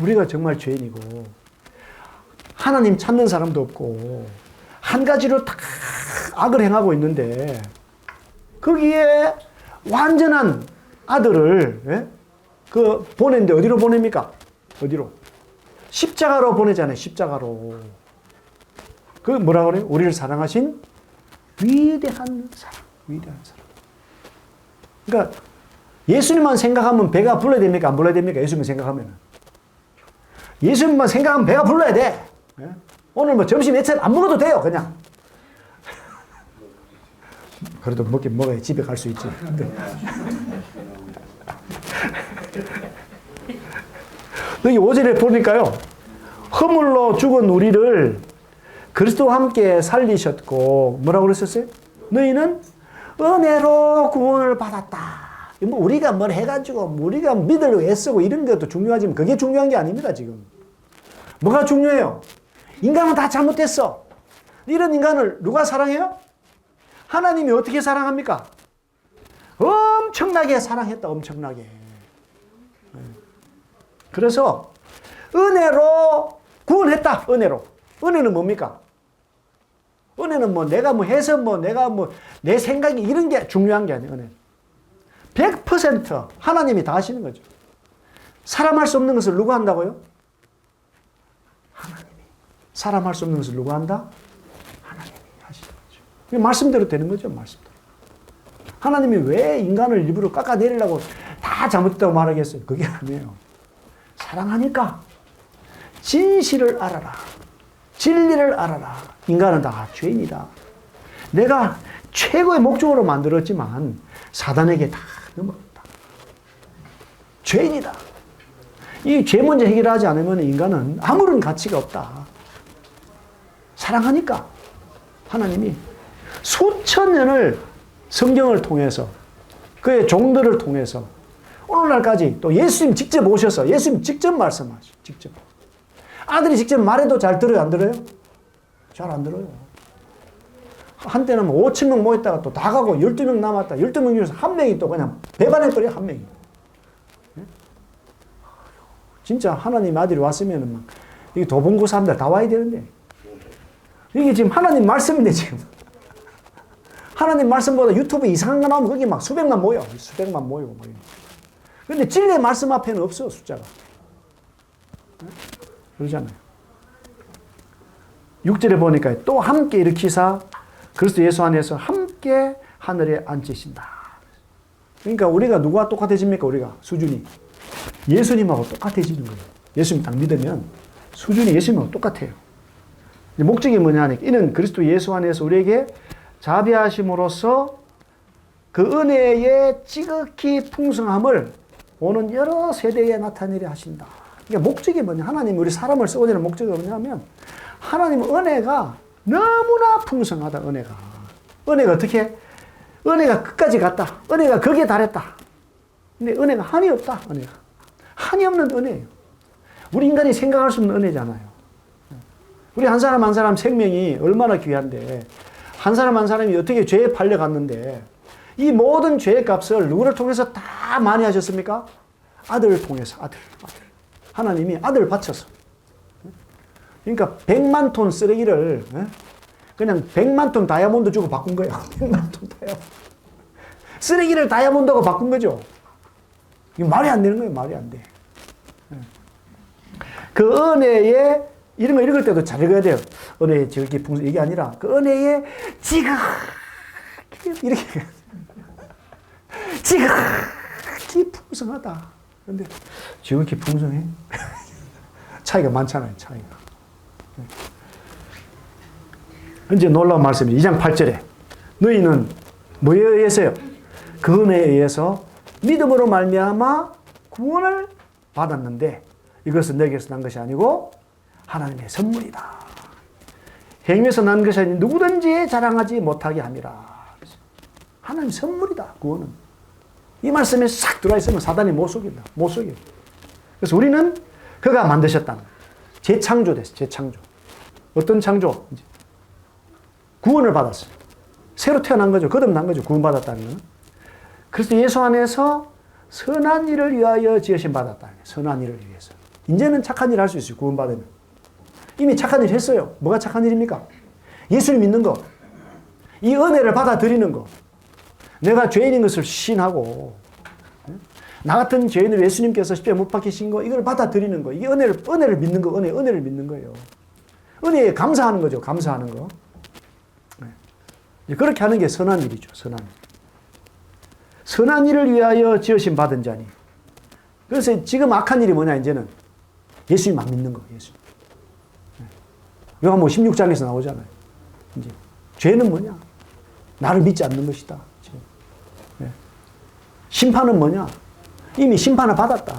우리가 정말 죄인이고 하나님 찾는 사람도 없고 한 가지로 다 악을 행하고 있는데 거기에 완전한 아들을 보냈는데 어디로 보냅니까? 어디로? 십자가로 보내잖아요. 십자가로. 그 뭐라 그래요? 우리를 사랑하신 위대한 사랑. 위대한 사랑. 그러니까 예수님만 생각하면 배가 불러야 됩니까? 안 불러야 됩니까? 예수님 생각하면. 예수님만 생각하면 배가 불러야 돼. 오늘 뭐 점심 예찬 안 먹어도 돼요. 그냥. 그래도 먹긴 먹어야 집에 갈 수 있지. 여기 5절에 보니까요. 허물로 죽은 우리를 그리스도와 함께 살리셨고 뭐라고 그랬었어요? 너희는 은혜로 구원을 받았다. 뭐 우리가 뭘 해가지고 우리가 믿으려고 애쓰고 이런 것도 중요하지만 그게 중요한 게 아닙니다. 지금 뭐가 중요해요? 인간은 다 잘못했어. 이런 인간을 누가 사랑해요? 하나님이 어떻게 사랑합니까? 엄청나게 사랑했다. 엄청나게. 그래서 은혜로 구원했다. 은혜로. 은혜는 뭡니까? 은혜는 뭐 내가 뭐 해서 뭐 내가 뭐 내 생각이 이런 게 중요한 게 아니에요. 은혜. 100% 하나님이 다 하시는 거죠. 사람 할 수 없는 것을 누가 한다고요? 하나님이. 사람 할 수 없는 것을 누가 한다? 하나님이 하시는 거죠. 말씀대로 되는 거죠. 말씀대로. 하나님이 왜 인간을 일부러 깎아내리려고 다 잘못했다고 말하겠어요? 그게 아니에요. 사랑하니까 진실을 알아라. 진리를 알아라. 인간은 다 죄인이다. 내가 최고의 목적으로 만들었지만 사단에게 다 넘어갔다. 죄인이다. 이 죄 문제 해결하지 않으면 인간은 아무런 가치가 없다. 사랑하니까 하나님이 수천 년을 성경을 통해서 그의 종들을 통해서 오늘날까지 또 예수님 직접 오셔서 예수님 직접 말씀하시죠. 직접. 아들이 직접 말해도 잘 들어요? 안 들어요? 잘 안 들어요. 한때는 5,000명 모였다가 또 다 가고 12명 남았다. 12명 중에서 한 명이 또 그냥 배반해버려. 한 명이. 진짜 하나님 아들이 왔으면 막 이게 도봉구 사람들 다 와야 되는데 이게 지금 하나님 말씀인데 지금 하나님 말씀보다 유튜브 이상한 거 나오면 거기 막 수백만 모여. 수백만 모이고 모이고. 그런데 진리의 말씀 앞에는 없어 숫자가. 그러잖아요. 6절에 보니까 또 함께 일으키사 그리스도 예수 안에서 함께 하늘에 앉히신다. 그러니까 우리가 누구와 똑같아집니까? 우리가 수준이 예수님하고 똑같아지는 거예요. 예수님 딱 믿으면 수준이 예수님하고 똑같아요. 목적이 뭐냐니까 이는 그리스도 예수 안에서 우리에게 자비하심으로써 그 은혜의 지극히 풍성함을 오는 여러 세대에 나타내려 하신다. 그러니까 목적이 뭐냐? 하나님이 우리 사람을 쓰고자 하는 목적이 뭐냐면 하나님은 은혜가 너무나 풍성하다. 은혜가 어떻게? 은혜가 끝까지 갔다. 은혜가 거기에 달했다. 근데 은혜가 한이 없다. 은혜가 한이 없는 은혜예요. 우리 인간이 생각할 수 없는 은혜잖아요. 우리 한 사람 한 사람 생명이 얼마나 귀한데 한 사람 한 사람이 어떻게 죄에 팔려갔는데 이 모든 죄의 값을 누구를 통해서 다 많이 하셨습니까? 아들을 통해서 아들. 하나님이 아들을 바쳐서 그러니까 100만 톤 쓰레기를 그냥 100만 톤 다이아몬드 주고 바꾼 거예요. 100만 톤 다이아몬드. 쓰레기를 다이아몬드하고 바꾼 거죠. 이게 말이 안 되는 거예요. 말이 안 돼. 그 은혜에 이런 거 읽을 때도 잘 읽어야 돼요. 은혜의 지극히 풍성 이게 아니라 그 은혜에 지극히 이렇게 지극히 풍성하다. 그런데 지극히 풍성해? 차이가 많잖아요. 차이가. 이제 놀라운 말씀이 2장 8절에 너희는 뭐에 의해서요? 그 은혜에 의해서 믿음으로 말미암아 구원을 받았는데 이것은 너에게서 난 것이 아니고 하나님의 선물이다. 행위에서 난 것이 아닌 누구든지 자랑하지 못하게 함이라. 하나님 선물이다. 구원은. 이 말씀에 싹 들어와 있으면 사단이 못 속인다. 못 속여. 그래서 우리는 그가 만드셨다는 거예요. 재창조됐어요. 재창조. 어떤 창조? 이제 구원을 받았어요. 새로 태어난 거죠. 거듭난 거죠. 구원받았다는 거는. 그래서 예수 안에서 선한 일을 위하여 지으심 받았다는 거예요. 선한 일을 위해서. 이제는 착한 일을 할 수 있어요. 구원받으면. 이미 착한 일 했어요. 뭐가 착한 일입니까? 예수를 믿는 거. 이 은혜를 받아들이는 거. 내가 죄인인 것을 시인하고 나 같은 죄인을 예수님께서 십자가에 못 박히신 거 이걸 받아들이는 거. 이게 은혜를 믿는 거. 은혜를 믿는 거예요. 은혜에 감사하는 거죠. 감사하는 거. 그렇게 하는 게 선한 일이죠. 선한 일. 선한 일을 위하여 지으심 받은 자니. 그래서 지금 악한 일이 뭐냐 이제는 예수님만 믿는 거. 예수님. 요한복음 16장에서 나오잖아요. 이제 죄는 뭐냐? 나를 믿지 않는 것이다. 심판은 뭐냐? 이미 심판을 받았다.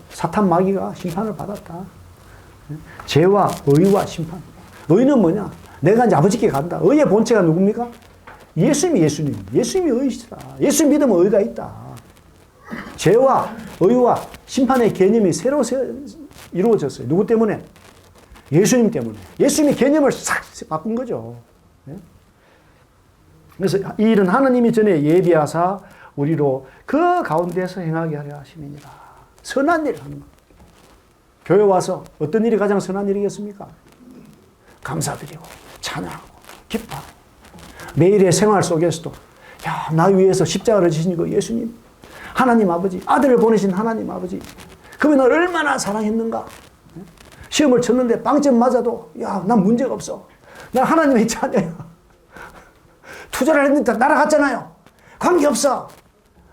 사탄 마귀가 심판을 받았다. 죄와 의와 심판. 의는 뭐냐? 내가 이제 아버지께 간다. 의의 본체가 누굽니까? 예수님이 의시다. 예수님 믿으면 의가 있다. 죄와 의와 심판의 개념이 새로 이루어졌어요. 누구 때문에? 예수님 때문에. 예수님이 개념을 싹 바꾼 거죠. 그래서 이 일은 하나님이 전에 예비하사 우리로 그 가운데서 행하게 하려 하심이니라. 선한 일을 하는 거. 교회 와서 어떤 일이 가장 선한 일이겠습니까? 감사드리고 찬양하고 기뻐하고 매일의 생활 속에서도 야, 나 위해서 십자가를 지신 거 예수님, 하나님 아버지, 아들을 보내신 하나님 아버지, 그분이 나를 얼마나 사랑했는가. 시험을 쳤는데 빵점 맞아도 야, 난 문제가 없어. 난 하나님의 자녀야. 투자를 했는데 날아갔잖아요. 관계없어.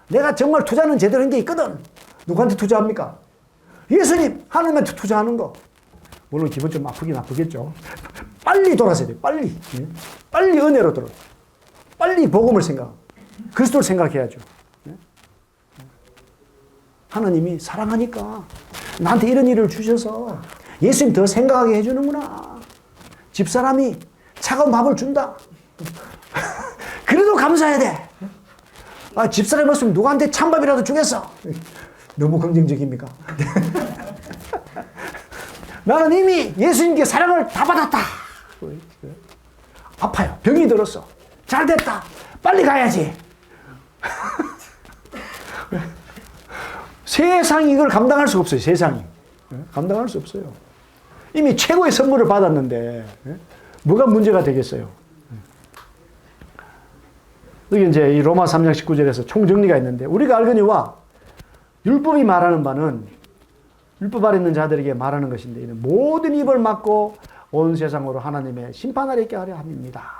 내가 정말 투자는 제대로 한 게 있거든. 누구한테 투자합니까? 예수님, 하나님한테 투자하는 거. 물론 기분 좀 아프겠죠. 빨리 돌아서야 돼요. 빨리. 빨리 은혜로 들어. 빨리 복음을 생각하고 그리스도를 생각해야죠. 하나님이 사랑하니까 나한테 이런 일을 주셔서 예수님 더 생각하게 해주는구나. 집사람이 차가운 밥을 준다. 그래도 감사해야 돼. 아, 집사람이 없으면 누구한테 찬밥이라도 주겠어. 너무 긍정적입니까? 나는 이미 예수님께 사랑을 다 받았다. 아파요. 병이 들었어. 잘 됐다. 빨리 가야지. 세상이 이걸 감당할 수가 없어요. 세상이. 감당할 수 없어요. 이미 최고의 선물을 받았는데 뭐가 문제가 되겠어요. 여기 이제 이 로마 3장 19절에서 총정리가 있는데 우리가 알거니와 율법이 말하는 바는 율법 아래 있는 자들에게 말하는 것인데 이는 모든 입을 막고 온 세상으로 하나님의 심판을 있게 하려 함입니다.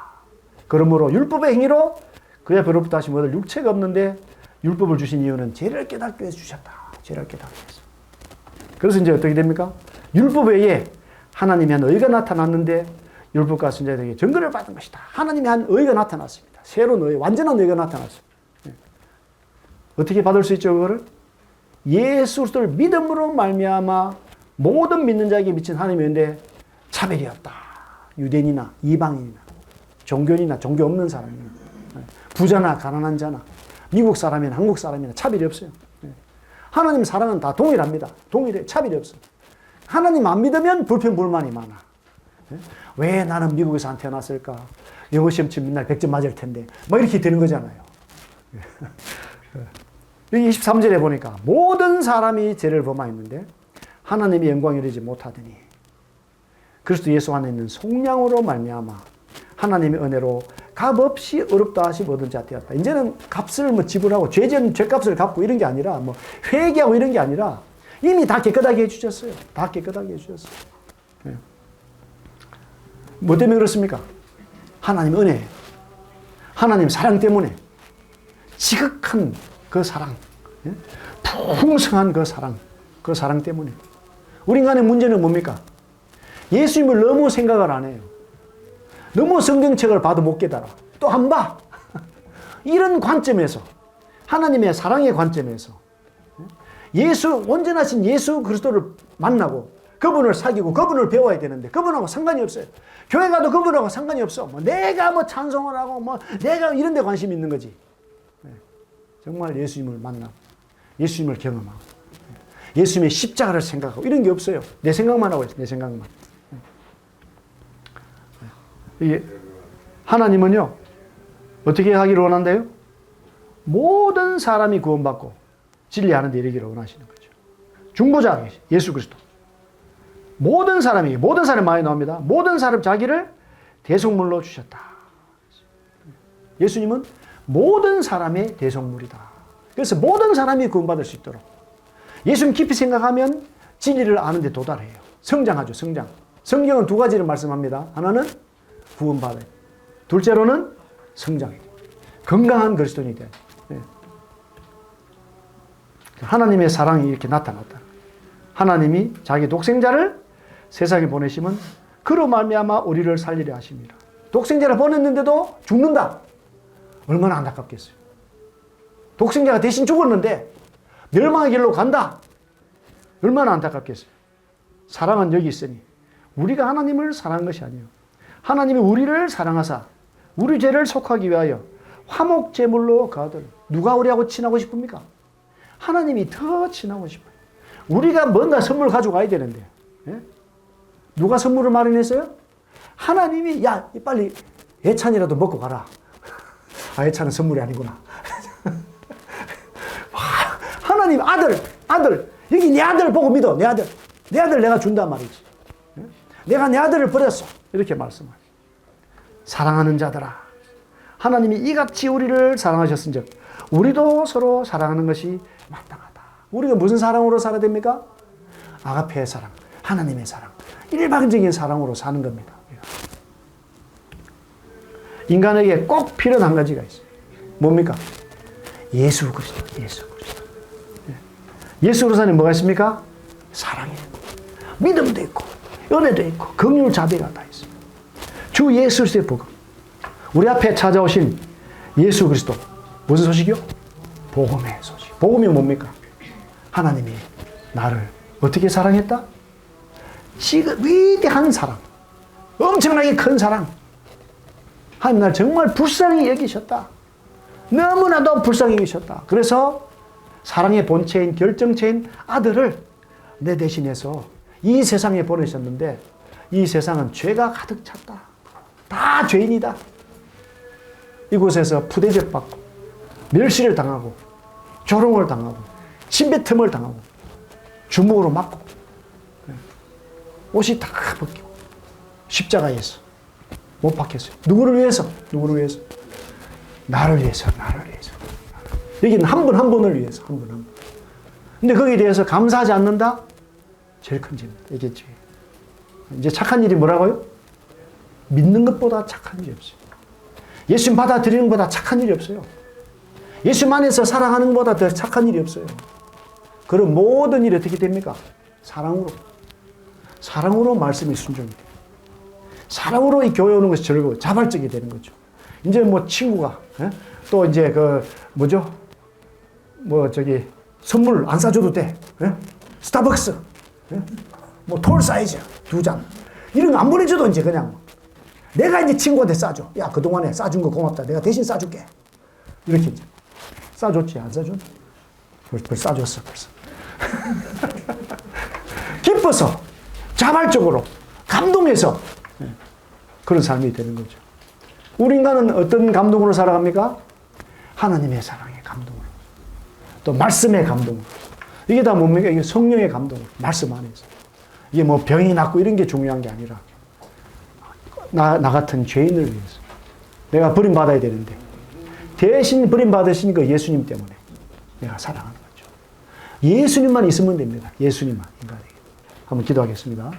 그러므로 율법의 행위로 그의 배로부터 하심 얻을 육체가 없는데 율법을 주신 이유는 죄를 깨닫기 위해서 주셨다. 죄를 깨닫기 위해서. 그래서 이제 어떻게 됩니까? 율법 외에 하나님이 한 의가 나타났는데 율법과 선자들에게 증거를 받은 것이다. 하나님이 한 의가 나타났습니다. 새로운 의, 완전한 의가 나타났습니다. 어떻게 받을 수 있죠, 그거를? 예수 그리스도를 믿음으로 말미암아 모든 믿는 자에게 미친 하나님의 은혜에 차별이 없다. 유대인이나 이방인이나 종교인이나 종교 없는 사람이나 부자나 가난한 자나 미국 사람이나 한국 사람이나 차별이 없어요. 하나님 사랑은 다 동일합니다. 동일해. 차별이 없어요. 하나님 안 믿으면 불평불만이 많아. 왜 나는 미국에서 안 태어났을까? 영어 시험 치면 맨날 100점 맞을 텐데. 뭐 이렇게 되는 거잖아요. 여기 23절에 보니까 모든 사람이 죄를 범하였는데 하나님이 영광을 이루지 못하더니 그리스도 예수 안에 있는 속량으로 말미암아 하나님의 은혜로 값없이 어렵다 하시 모든 자 되었다. 이제는 값을 뭐 지불하고 죄값을 갚고 이런 게 아니라 뭐 회개하고 이런 게 아니라 이미 다 깨끗하게 해주셨어요. 다 깨끗하게 해주셨어요. 네. 뭐 때문에 그렇습니까? 하나님 은혜, 하나님 사랑 때문에 지극한 그 사랑, 풍성한 그 사랑 때문에. 우리 인간의 문제는 뭡니까? 예수님을 너무 생각을 안 해요. 너무 성경책을 봐도 못 깨달아. 또 안 봐. 이런 관점에서, 하나님의 사랑의 관점에서 온전하신 예수 그리스도를 만나고 그분을 사귀고 그분을 배워야 되는데 그분하고 상관이 없어요. 교회 가도 그분하고 상관이 없어. 내가 찬송을 하고 내가 이런 데 관심이 있는 거지. 정말 예수님을 만나고 예수님을 경험하고 예수님의 십자가를 생각하고 이런 게 없어요. 내 생각만 하고 있어요. 내 생각만. 하나님은요, 어떻게 하기를 원한대요? 모든 사람이 구원받고 진리하는 데 이르기를 원하시는 거죠. 중보자 예수 그리스도. 모든 사람이 많이 나옵니다. 모든 사람 자기를 대속물로 주셨다. 예수님은 모든 사람의 대속물이다. 그래서 모든 사람이 구원받을 수 있도록 예수님 깊이 생각하면 진리를 아는 데 도달해요. 성장하죠. 성장. 성경은 두 가지를 말씀합니다. 하나는 구원받아요. 둘째로는 성장해요. 건강한 그리스도인이 돼요. 하나님의 사랑이 이렇게 나타났다. 하나님이 자기 독생자를 세상에 보내시면 그로 말미암아 우리를 살리려 하십니다. 독생자를 보냈는데도 죽는다. 얼마나 안타깝겠어요. 독생자가 대신 죽었는데 멸망의 길로 간다. 얼마나 안타깝겠어요. 사랑은 여기 있으니 우리가 하나님을 사랑한 것이 아니에요. 하나님이 우리를 사랑하사 우리 죄를 속하기 위하여 화목제물로 그 아들. 누가 우리하고 친하고 싶습니까? 하나님이 더 친하고 싶어요. 우리가 뭔가 선물 가져가야 되는데 누가 선물을 마련했어요? 하나님이 야 빨리 예찬이라도 먹고 가라. 아, 예찬은 선물이 아니구나. 하나님 아들 여기 내 아들 보고 믿어. 내 아들 내가 준단 말이지. 내가 내 아들을 버렸어. 이렇게 말씀하죠. 사랑하는 자들아, 하나님이 이같이 우리를 사랑하셨은즉 우리도 서로 사랑하는 것이 마땅하다. 우리가 무슨 사랑으로 살아야 됩니까? 아가페의 사랑, 하나님의 사랑, 일방적인 사랑으로 사는 겁니다. 인간에게 꼭 필요한 한 가지가 있어요. 뭡니까? 예수 그리스도. 예수 그리스도 안에 뭐가 있습니까? 사랑이 있고, 믿음도 있고, 은혜도 있고, 긍휼 자비가 다 있어요. 주 예수 그리스도의 복음. 우리 앞에 찾아오신 예수 그리스도. 무슨 소식이요? 복음의 소식. 복음이 뭡니까? 하나님이 나를 어떻게 사랑했다? 지금 위대한 사랑. 엄청나게 큰 사랑. 하나님 나를 정말 불쌍히 여기셨다. 너무나도 불쌍히 여기셨다. 그래서 사랑의 본체인 결정체인 아들을 내 대신해서 이 세상에 보내셨는데 이 세상은 죄가 가득 찼다. 다 죄인이다. 이곳에서 푸대접받고 멸시를 당하고 조롱을 당하고 침뱉음을 당하고 주먹으로 맞고 옷이 다 벗기고 십자가에서 못 박혔어요. 누구를 위해서? 나를 위해서. 여기는 한 분 한 분을 위해서. 한 분. 근데 거기에 대해서 감사하지 않는다? 제일 큰 죄입니다. 이게 죄. 이제 착한 일이 뭐라고요? 믿는 것보다 착한 일이 없어요. 예수님 받아들이는 것보다 착한 일이 없어요. 예수님 안에서 사랑하는 것보다 더 착한 일이 없어요. 그런 모든 일이 어떻게 됩니까? 사랑으로 말씀이 순종이 돼요. 사랑으로 이 교회 오는 것이 즐거워. 자발적이 되는 거죠. 이제 친구가, 또 이제 선물 안 사줘도 돼. 스타벅스, 톨 사이즈 2잔. 이런 거 안 보내줘도 이제 그냥 내가 이제 친구한테 싸줘. 야, 그동안에 싸준 거 고맙다. 내가 대신 싸줄게. 이렇게 이제. 싸줬지, 안 싸줬나? 벌써 싸줬어, 벌써. 기뻐서, 자발적으로, 감동해서, 그런 삶이 되는 거죠. 우리 인간은 어떤 감동으로 살아갑니까? 하나님의 사랑의 감동으로. 또 말씀의 감동으로. 이게 다 뭡니까? 이게 성령의 감동으로. 말씀 안에서. 이게 병이 낫고 이런 게 중요한 게 아니라 나 같은 죄인을 위해서. 내가 버림받아야 되는데 대신 버림받으신 그 예수님 때문에 내가 살아가는 거죠. 예수님만 있으면 됩니다. 예수님만 인간에게. 한번 기도하겠습니다.